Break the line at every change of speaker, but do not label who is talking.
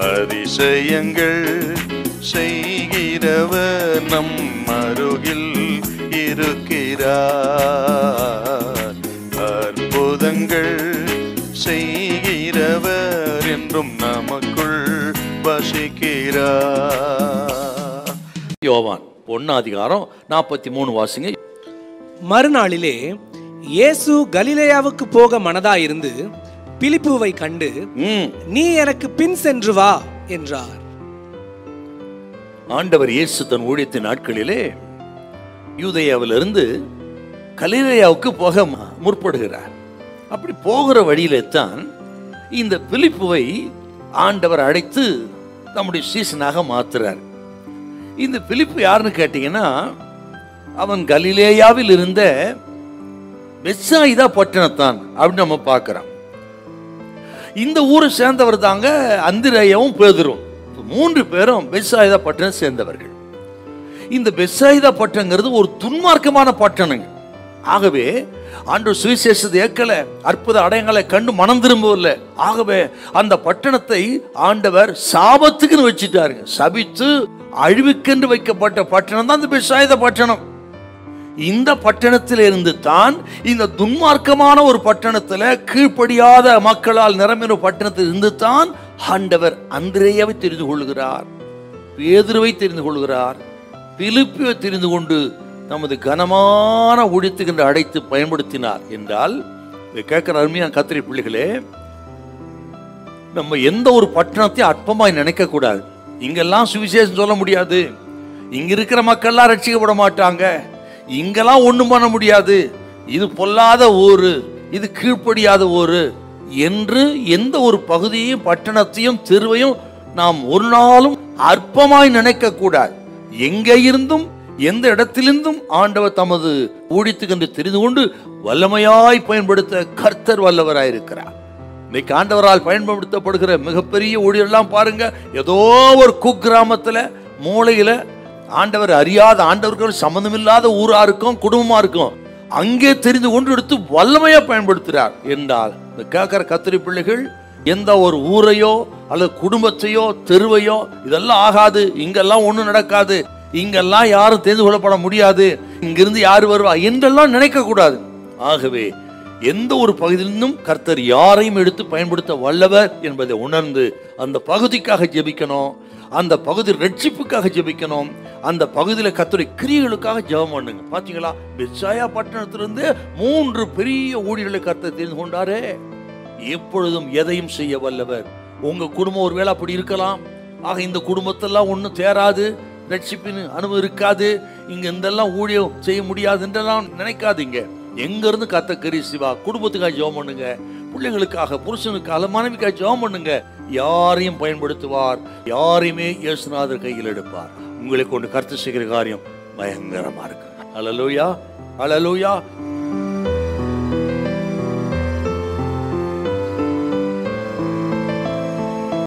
அதிசயங்கள் செய்கிறவர் நம் அருகில் இருக்கிறார். அற்புதங்கள் செய்கிறவர் என்றும் நமக்குள் வசிக்கிறார்.
யோவான் 1:43 வாசிங்க.
மறுநாளிலே இயேசு கலிலேயாவுக்கு போக மனதாயிருந்து பிலிப்புவை கண்டு, நீ எனக்கு பின் சென்று வா என்றார்.
ஆண்டவர் இயேசு தன் ஊழியத்தின் நாட்களிலே யூதேயாவிலிருந்து கலிலேயாவுக்கு போக முற்படுகிறார். அப்படி போகிற வழியிலே தான் இந்த பிலிப்புவை ஆண்டவர் அழைத்து தம்முடைய சீசனாக மாத்துறார். இந்த பிலிப்பு யாருன்னு கேட்டீங்கன்னா, அவன் கலிலேயாவில் இருந்த பெத்சாயிதா பட்டணத்தான் அப்படின்னு நம்ம பார்க்கிறோம். இந்த ஊரை சேர்ந்தவர் தாங்க அந்திரேயாவும் பேதுரும். 3 பேரும் பெத்சாயிதா பட்டணம் சேர்ந்தவர்கள். இந்த பெத்சாயிதா பட்டணங்கிறது ஒரு துன்மார்க்கமான பட்டணங்க. ஆகவே ஆண்டவர் சுவிசேஷத்தை ஏற்கல, அற்புத அடையாளங்களை கண்டு மனம் திரும்பவில்லை. ஆகவே அந்த பட்டணத்தை ஆண்டவர் சாபத்துக்குன்னு வச்சுட்டாருங்க. சபித்து அழிவுக்கென்று வைக்கப்பட்ட பட்டணம் தான் இந்த பெத்சாயிதா பட்டணம். இந்த பட்டணத்தில் இருந்து தான் இந்த துன்மார்க்கமான ஒரு பட்டணத்துல கீழ்ப்படியாத மக்களால் நிரம்பின பட்டணத்தில் இருந்து தான் ஆண்டவர் அந்திரேயாவை தெரிந்து கொள்கிறார், பேதுருவை தெரிந்து கொள்கிறார், பிலிப்பை தெரிந்து கொண்டு நமது கனமான ஊழியத்துக்கு அழைத்து பயன்படுத்தினார் என்றால், கேட்கிற அருமையான கர்த்தருடைய பிள்ளைகளே, நம்ம எந்த ஒரு பட்டணத்தையும் அற்பமாய் நினைக்க கூடாது. இங்கெல்லாம் சுவிசேஷம் சொல்ல முடியாது, இங்க இருக்கிற மக்கள்லாம் ரட்சிக்கப்பட மாட்டாங்க, இங்கெல்லாம் ஒண்ணும் பண்ண முடியாது, இது பொல்லாத ஊரு, இது கீழ்ப்படியாத ஊரு என்று எந்த ஒரு பகுதியையும் பட்டணத்தையும் தெருவையும் நாம் ஒரு நாளும் அற்பமாய் நினைக்க கூடாது. எங்கே இருந்தும் எந்த இடத்திலிருந்தும் ஆண்டவர் தமது ஊழியத்துக்கு தெரிந்து கொண்டு வல்லமையாய் பயன்படுத்த கர்த்தர் வல்லவராயிருக்கிறார். இன்னைக்கு ஆண்டவரால் பயன்படுத்தப்படுகிற மிகப்பெரிய ஊழியெல்லாம் பாருங்க, ஏதோ ஒரு குக்கிராமத்துல மூளையில ஆண்டவர் அறியாத, ஆண்டவர்கள் சம்பந்தமில்லாத ஊரா இருக்கும், குடும்பமா இருக்கும், அங்கே தெரிந்து கொண்டு எடுத்து வல்லமையா பயன்படுத்துறார் என்றால், இந்த கேட்கிற கர்த்தருடைய பிள்ளைகள் எந்த ஒரு ஊரையோ அல்லது குடும்பத்தையோ தெருவையோ இதெல்லாம் ஆகாது, இங்கெல்லாம் ஒண்ணும் நடக்காது, இங்கெல்லாம் யாரும் தெரிந்து கொள்ளப்பட முடியாது, இங்கிருந்து யாரு வருவா என்றெல்லாம் நினைக்க கூடாது. ஆகவே எந்த ஒரு பகுதியிலும் கர்த்தர் யாரையும் எடுத்து பயன்படுத்த வல்லவர் என்பதை உணர்ந்து அந்த பகுதிக்காக ஜெபிக்கணும், அந்த பகுதி ரட்சிப்புக்காக ஜெபிக்கணும், அந்த பகுதியில் கர்த்தருடைய கிரியைகளுக்காக ஜெபம் பண்ணுங்க. பாத்தீங்களா, பெத்சாயா பட்டணத்திலிருந்து 3 பெரிய ஊழியர்களை கர்த்தர் தெரிந்து கொண்டாரே. எப்பொழுதும் எதையும் செய்ய வல்லவர். உங்க குடும்பம் ஒருவேளை அப்படி இருக்கலாம். ஆக இந்த குடும்பத்தெல்லாம் ஒன்றும் தேராது, ரட்சிப்பின் அனுபவம் இருக்காது, இங்க இதெல்லாம் ஊழியம் செய்ய முடியாது என்றெல்லாம் நினைக்காதீங்க. எங்க இருந்து கர்த்தர் கிரியை செய்வார். குடும்பத்துக்காக ஜெபம் பண்ணுங்க, பிள்ளைகளுக்காக, புருஷனுக்காக, மனைவிக்காக ஜெபம் பண்ணுங்க. யாரையும் பயன்படுத்துவார், யாரையுமே இயேசுநாதர் கையில் எடுப்பார். உங்களை கொண்டு கர்த்தர் செய்கிற காரியம் பயங்கரமா இருக்கு. அல்லேலூயா, அல்லேலூயா.